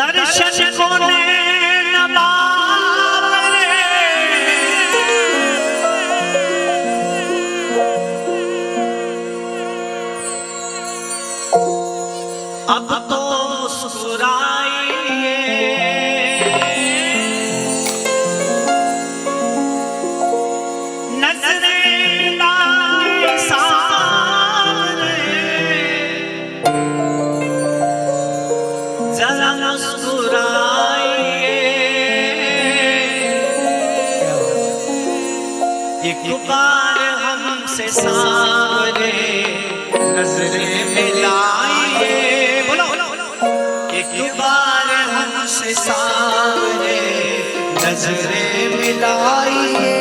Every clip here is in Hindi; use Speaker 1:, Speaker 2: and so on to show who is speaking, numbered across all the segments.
Speaker 1: दर्शन को अब तो सुराइए नजरें लागे सारे जरा मुस्कुराइए एक बार हमसे सारे नजरें मिलाइए एक बार हमसे सारे नजरें मिलाइए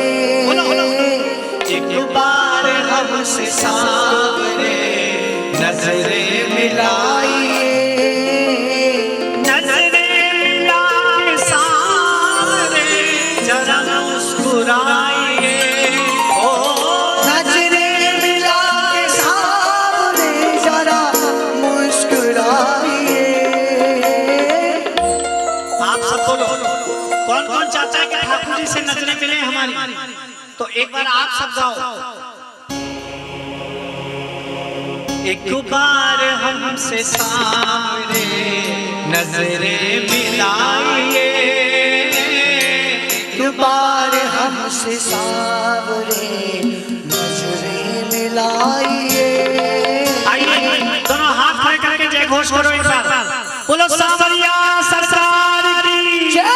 Speaker 1: एक बार हमसे सारे नजरें मिलाइए नजरें मिला के सारे जरा मुस्कुराइए ओ नजरें मिला के सारे जरा मुस्कुराइए। कौन कौन चाहता है कि ठाकुर जी से नजरें मिले हमारी? तो एक बार आप सब गाओ। एक बार हमसे सारे नजरें मिलाइए एक बार हमसे सारे नजरें मिलाइए। आइए दोनों हाथ खड़े करके जय घोष करो एक बार। बोलो सावरिया सरकार की जय।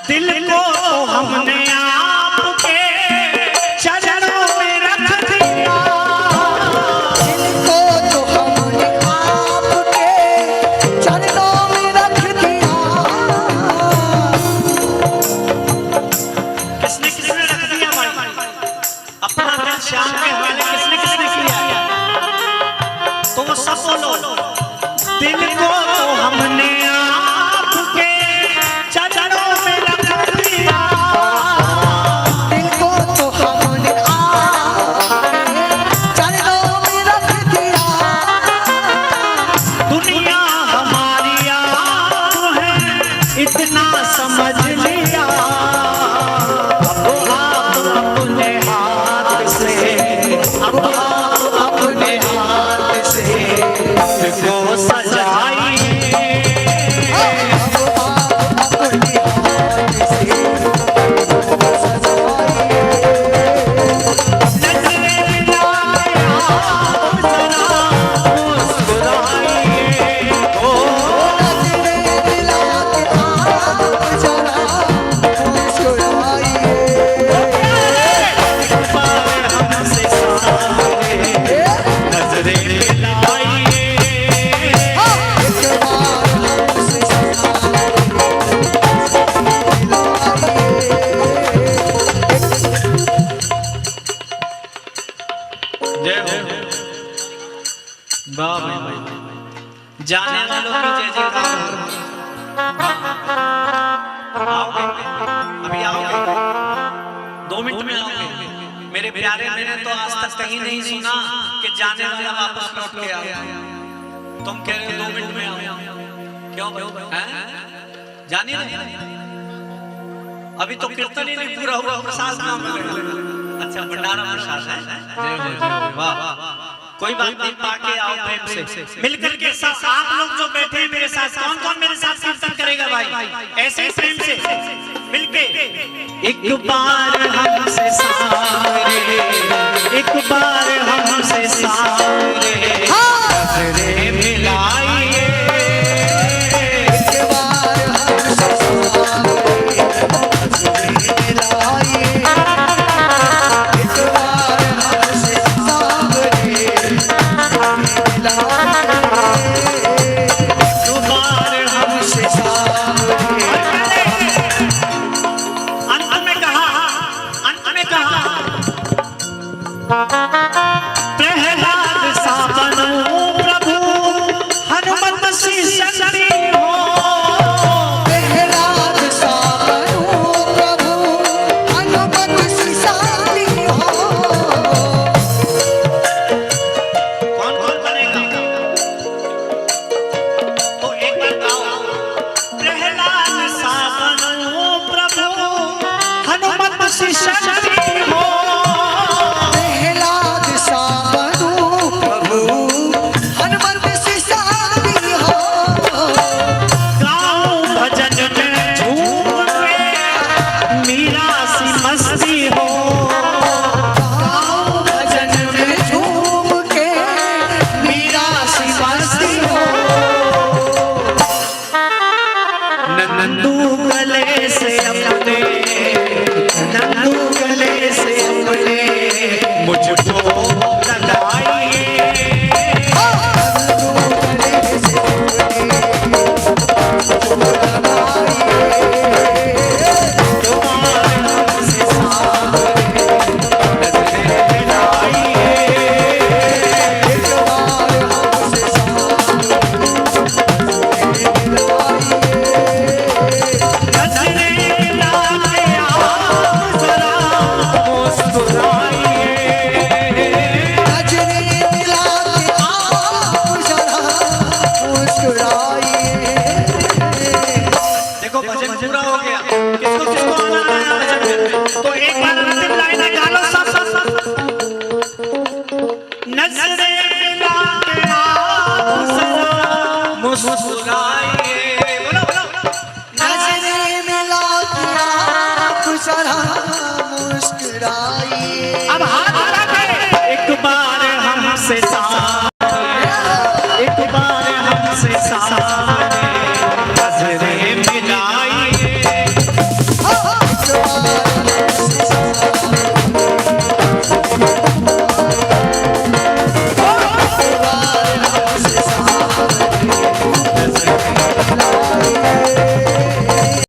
Speaker 1: दिल को हमने आपके चरणों में रख दिया,
Speaker 2: दिल को तो हमने आपके चरणों में रख दिया।
Speaker 1: किसने किसने रख दिया भाई? अपना दिल श्याम के हवाले किसने किसने किया? तो वो सब बोलो, दिल को तो हमने आपके चरणों में रख दिया,
Speaker 2: दिल को तो हमने आपके चरणों में रख दिया।
Speaker 1: दुनिया हमारी आप है इतना समझ लिया, अब आप अपने हाथ से, अब आप अपने हाथ से को सजाइए,
Speaker 2: अब आप अपने हाथ से सजाइए।
Speaker 1: नजरें मिलाए आप जरा मुस्कुराइए, ओ
Speaker 2: नजरें मिला के आप जरा मुस्कुराइए।
Speaker 1: एक बार हमसे सामने नजरें मिलाइए,
Speaker 2: एक बार हमसे
Speaker 1: जय हो वाह भाई, जाने वालों की जय जयकार हो। आओगे अभी आओगे, 2 मिनट में आओगे। मेरे प्यारे, मैंने तो आज तक कहीं नहीं सुना कि जाने वाला वापस लौट के आया। तुम कह रहे हो 2 मिनट में आओ, क्यों भाई? जानिए ना, अभी तो कीर्तन ही नहीं पूरा हुआ, प्रसाद नाम मिलेगा। अच्छा, भंडारा प्रसाद है। जय हो, वाह। कोई बात नहीं, पाके आओ प्रेम से, मिलकर के साथ आप लोग जो बैठे हैं मेरे साथ, कौन कौन मेरे साथ कीर्तन करेगा भाई? ऐसे ही प्रेम से मिलके, एक बार हमसे सारे, एक बार हमसे सारे नजरें मिलाइए,
Speaker 2: एक बार हमसे सारे नजरें मिलाइए। एक बार हमसे सारे मिलाइए।
Speaker 1: दो बार हमसे अंत में कहा, अंत में कहा, प्रहलाद सा बनो प्रभु, हनुमत सी शक्ति हो,
Speaker 2: प्रहलाद सा बनो प्रभु, हनुमत सी शक्ति हो।
Speaker 1: कौन कौन बनेगा? तो एक बार गाओ, प्रहलाद सा बनो प्रभु, हनुमत सी शक्ति हो,
Speaker 2: प्रहलाद सा बनो प्रभु, हनुमत सी शक्ति हो।
Speaker 1: गाओ भजन में झूम के मीरा सी मस्ती हो,
Speaker 2: गाओ भजन में झूम के मीरा सी मस्ती हो।
Speaker 1: नंदू गले से अपने, नंदू गले से अपने मुझको लगाइए, देखो भजन पूरा हो गया। किसको किसको आनंद आया भजन में? तो एक बार अंतिम लाइन गा लो सब सब सब। नजरे मिला के आप जरा मुस्कुराइए, बोलो बोलो,
Speaker 2: नजरे मिला के आप जरा मुस्कुराइए।
Speaker 1: अब हाथ उठा के एक बार हमसे